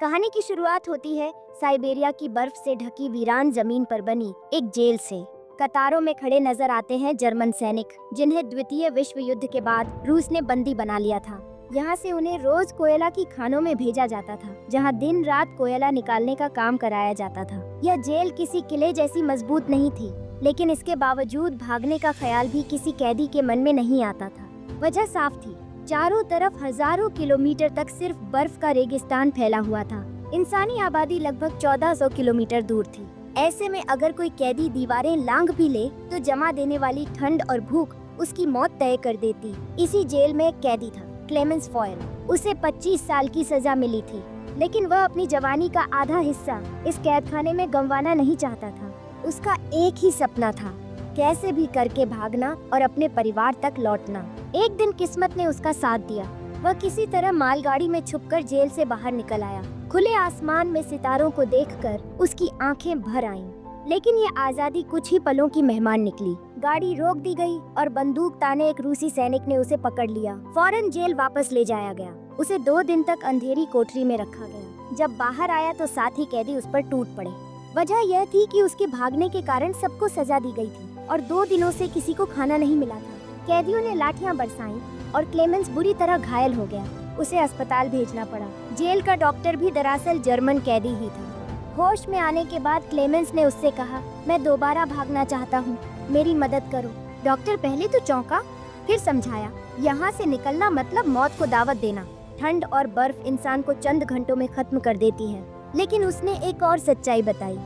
कहानी की शुरुआत होती है साइबेरिया की बर्फ से ढकी वीरान जमीन पर बनी एक जेल से। कतारों में खड़े नजर आते हैं जर्मन सैनिक, जिन्हें द्वितीय विश्व युद्ध के बाद रूस ने बंदी बना लिया था। यहाँ से उन्हें रोज कोयला की खानों में भेजा जाता था, जहाँ दिन रात कोयला निकालने का काम कराया जाता था। यह जेल किसी किले जैसी मजबूत नहीं थी, लेकिन इसके बावजूद भागने का ख्याल भी किसी कैदी के मन में नहीं आता था। वजह साफ थी, चारों तरफ हजारों किलोमीटर तक सिर्फ बर्फ का रेगिस्तान फैला हुआ था। इंसानी आबादी लगभग 1400 किलोमीटर दूर थी। ऐसे में अगर कोई कैदी दीवारें लांघ भी ले तो जमा देने वाली ठंड और भूख उसकी मौत तय कर देती। इसी जेल में एक कैदी था, क्लेमेंस फॉयल। उसे 25 साल की सजा मिली थी, लेकिन वह अपनी जवानी का आधा हिस्सा इस कैदखाने में गंवाना नहीं चाहता था। उसका एक ही सपना था, कैसे भी करके भागना और अपने परिवार तक लौटना। एक दिन किस्मत ने उसका साथ दिया। वह किसी तरह मालगाड़ी में छुपकर जेल से बाहर निकल आया। खुले आसमान में सितारों को देखकर उसकी आंखें भर आईं। लेकिन ये आजादी कुछ ही पलों की मेहमान निकली। गाड़ी रोक दी गई और बंदूक ताने एक रूसी सैनिक ने उसे पकड़ लिया। फौरन जेल वापस ले जाया गया। उसे 2 दिन तक अंधेरी कोठरी में रखा गया। जब बाहर आया तो साथी कैदी उस पर टूट पड़े। वजह यह थी कि उसके भागने के कारण सबको सजा दी गई थी और 2 दिनों से किसी को खाना नहीं मिला था। कैदियों ने लाठियां बरसाईं और क्लेमेंस बुरी तरह घायल हो गया। उसे अस्पताल भेजना पड़ा। जेल का डॉक्टर भी दरअसल जर्मन कैदी ही था। होश में आने के बाद क्लेमेंस ने उससे कहा, मैं दोबारा भागना चाहता हूँ, मेरी मदद करो। डॉक्टर पहले तो चौंका, फिर समझाया, यहाँ से निकलना मतलब मौत को दावत देना। ठंड और बर्फ इंसान को चंद घंटों में खत्म कर देती है। लेकिन उसने एक और सच्चाई बताई,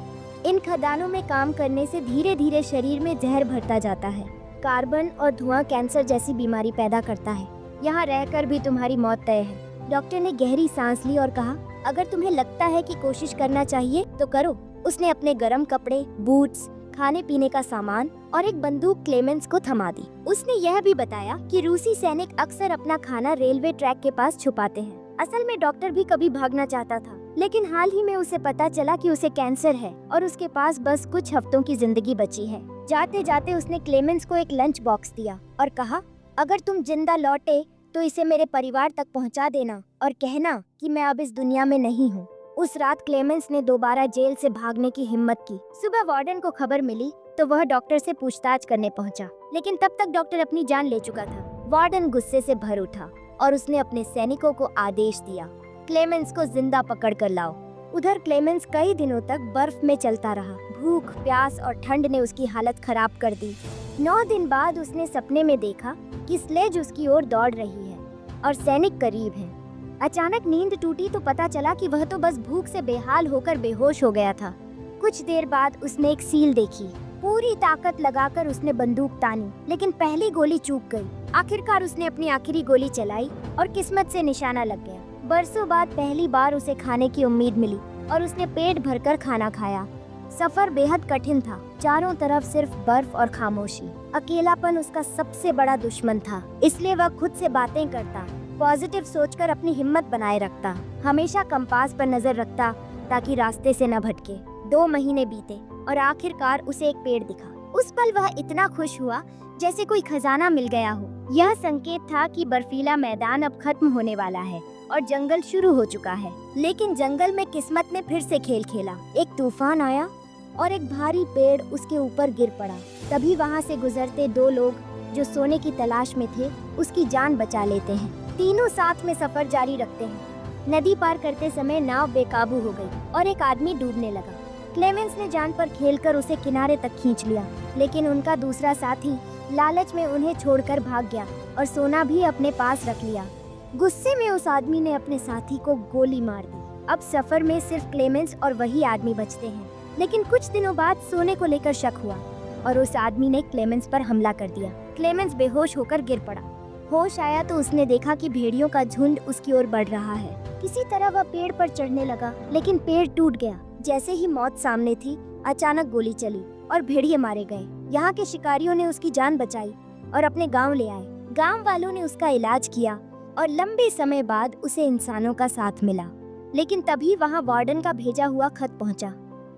इन खदानों में काम करने से धीरे धीरे शरीर में जहर भरता जाता है। कार्बन और धुआं कैंसर जैसी बीमारी पैदा करता है। यहाँ रहकर भी तुम्हारी मौत तय है। डॉक्टर ने गहरी सांस ली और कहा, अगर तुम्हें लगता है कि कोशिश करना चाहिए तो करो। उसने अपने गर्म कपड़े, बूट्स, खाने पीने का सामान और एक बंदूक क्लेमेंस को थमा दी। उसने यह भी बताया कि रूसी सैनिक अक्सर अपना खाना रेलवे ट्रैक के पास छुपाते हैं। असल में डॉक्टर भी कभी भागना चाहता था, लेकिन हाल ही में उसे पता चला कि उसे कैंसर है और उसके पास बस कुछ हफ्तों की जिंदगी बची है। जाते जाते उसने क्लेमेंस को एक लंच बॉक्स दिया और कहा, अगर तुम जिंदा लौटे तो इसे मेरे परिवार तक पहुंचा देना और कहना कि मैं अब इस दुनिया में नहीं हूँ। उस रात क्लेमेंस ने दोबारा जेल से भागने की हिम्मत की। सुबह वार्डन को खबर मिली तो वह डॉक्टर से पूछताछ करने पहुंचा, लेकिन तब तक डॉक्टर अपनी जान ले चुका था। वार्डन गुस्से से भर उठा और उसने अपने सैनिकों को आदेश दिया, क्लेमेंस को जिंदा पकड़ कर लाओ। उधर क्लेमेंस कई दिनों तक बर्फ में चलता रहा। भूख, प्यास और ठंड ने उसकी हालत खराब कर दी। 9 दिन बाद उसने सपने में देखा कि स्लेज उसकी ओर दौड़ रही है और सैनिक करीब हैं। अचानक नींद टूटी तो पता चला कि वह तो बस भूख से बेहाल होकर बेहोश हो गया था। कुछ देर बाद उसने एक सील देखी। पूरी ताकत लगाकर उसने बंदूक तानी, लेकिन पहली गोली चूक गई। आखिरकार उसने अपनी आखिरी गोली चलाई और किस्मत से निशाना लग गया। बरसों बाद पहली बार उसे खाने की उम्मीद मिली और उसने पेट भरकर खाना खाया। सफर बेहद कठिन था। चारों तरफ सिर्फ बर्फ और खामोशी। अकेलापन उसका सबसे बड़ा दुश्मन था, इसलिए वह खुद से बातें करता, पॉजिटिव सोचकर अपनी हिम्मत बनाए रखता, हमेशा कंपास पर नजर रखता ताकि रास्ते से न भटके। 2 महीने बीते और आखिरकार उसे एक पेड़ दिखा। उस पल वह इतना खुश हुआ जैसे कोई खजाना मिल गया हो। यह संकेत था कि बर्फीला मैदान अब खत्म होने वाला है और जंगल शुरू हो चुका है। लेकिन जंगल में किस्मत ने फिर से खेल खेला। एक तूफान आया और एक भारी पेड़ उसके ऊपर गिर पड़ा। तभी वहाँ से गुजरते 2 लोग जो सोने की तलाश में थे उसकी जान बचा लेते हैं। तीनों साथ में सफर जारी रखते हैं। नदी पार करते समय नाव बेकाबू हो गई और एक आदमी डूबने लगा। क्लेमेंस ने जान पर खेलकर उसे किनारे तक खींच लिया, लेकिन उनका दूसरा साथी लालच में उन्हें छोड़कर भाग गया और सोना भी अपने पास रख लिया। गुस्से में उस आदमी ने अपने साथी को गोली मार दी। अब सफर में सिर्फ क्लेमेंस और वही आदमी बचते हैं। लेकिन कुछ दिनों बाद सोने को लेकर शक हुआ और उस आदमी ने क्लेमेंस पर हमला कर दिया। क्लेमेंस बेहोश होकर गिर पड़ा। होश आया तो उसने देखा कि भेड़ियों का झुंड उसकी ओर बढ़ रहा है। किसी तरह वह पेड़ पर चढ़ने लगा, लेकिन पेड़ टूट गया। जैसे ही मौत सामने थी, अचानक गोली चली और भेड़िए मारे गए। यहाँ के शिकारियों ने उसकी जान बचाई और अपने गांव ले आए। गांव वालों ने उसका इलाज किया और लंबे समय बाद उसे इंसानों का साथ मिला। लेकिन तभी वहाँ वार्डन का भेजा हुआ खत पहुँचा।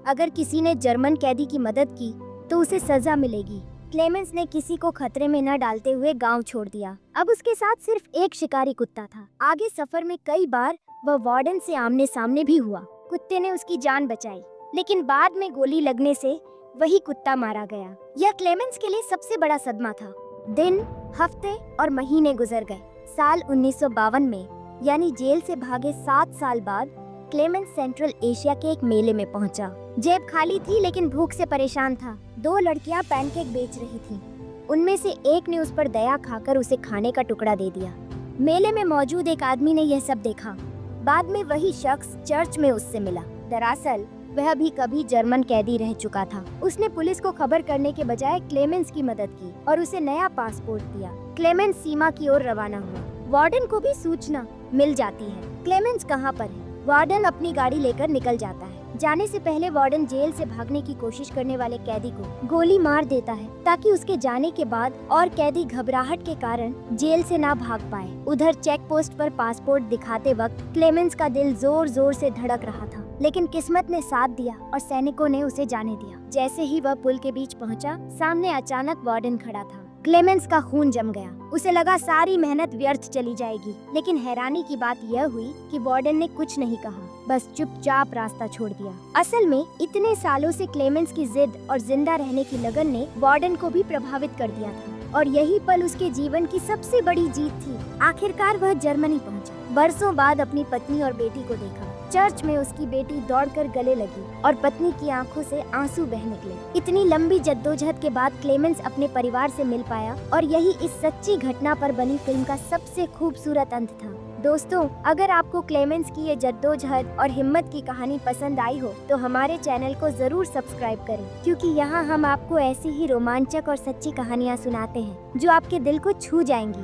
अगर किसी ने जर्मन कैदी की मदद की तो उसे सजा मिलेगी। क्लेमेंस ने किसी को खतरे में न डालते हुए गांव छोड़ दिया। अब उसके साथ सिर्फ एक शिकारी कुत्ता था। आगे सफर में कई बार वह वार्डन से आमने सामने भी हुआ। कुत्ते ने उसकी जान बचाई, लेकिन बाद में गोली लगने से वही कुत्ता मारा गया। यह क्लेमेंस के लिए सबसे बड़ा सदमा था। दिन, हफ्ते और महीने गुजर गए। साल 1952 में, यानी जेल से भागे 7 साल बाद, क्लेमेंस सेंट्रल एशिया के एक मेले में पहुंचा। जेब खाली थी लेकिन भूख से परेशान था। 2 लड़कियां पैनकेक बेच रही थीं। उनमें से एक ने उस पर दया खाकर उसे खाने का टुकड़ा दे दिया। मेले में मौजूद एक आदमी ने यह सब देखा। बाद में वही शख्स चर्च में उससे मिला। दरअसल वह भी कभी जर्मन कैदी रह चुका था। उसने पुलिस को खबर करने के बजाय क्लेमेंस की मदद की और उसे नया पासपोर्ट दिया। क्लेमेंस सीमा की ओर रवाना हुआ। वार्डन को भी सूचना मिल जाती है क्लेमेंस कहाँ पर है। वार्डन अपनी गाड़ी लेकर निकल जाता है। जाने से पहले वार्डन जेल से भागने की कोशिश करने वाले कैदी को गोली मार देता है ताकि उसके जाने के बाद और कैदी घबराहट के कारण जेल से ना भाग पाए। उधर चेक पोस्ट पर पासपोर्ट दिखाते वक्त क्लेमेंस का दिल जोर जोर से धड़क रहा था, लेकिन किस्मत ने साथ दिया और सैनिकों ने उसे जाने दिया। जैसे ही वह पुल के बीच पहुंचा, सामने अचानक वार्डन खड़ा था। क्लेमेंस का खून जम गया। उसे लगा सारी मेहनत व्यर्थ चली जाएगी, लेकिन हैरानी की बात यह हुई कि वार्डन ने कुछ नहीं कहा, बस चुपचाप रास्ता छोड़ दिया। असल में इतने सालों से क्लेमेंस की जिद और जिंदा रहने की लगन ने वार्डन को भी प्रभावित कर दिया था, और यही पल उसके जीवन की सबसे बड़ी जीत थी। आखिरकार वह जर्मनी पहुंचा। बरसों बाद अपनी पत्नी और बेटी को देखा। चर्च में उसकी बेटी दौड़कर गले लगी और पत्नी की आंखों से आंसू बह निकले। इतनी लंबी जद्दोजहद के बाद क्लेमेंस अपने परिवार से मिल पाया, और यही इस सच्ची घटना पर बनी फिल्म का सबसे खूबसूरत अंत था। दोस्तों, अगर आपको क्लेमेंस की ये जद्दोजहद और हिम्मत की कहानी पसंद आई हो तो हमारे चैनल को जरूर सब्सक्राइब करें, क्योंकि यहाँ हम आपको ऐसी ही रोमांचक और सच्ची कहानियाँ सुनाते हैं जो आपके दिल को छू जाएंगी।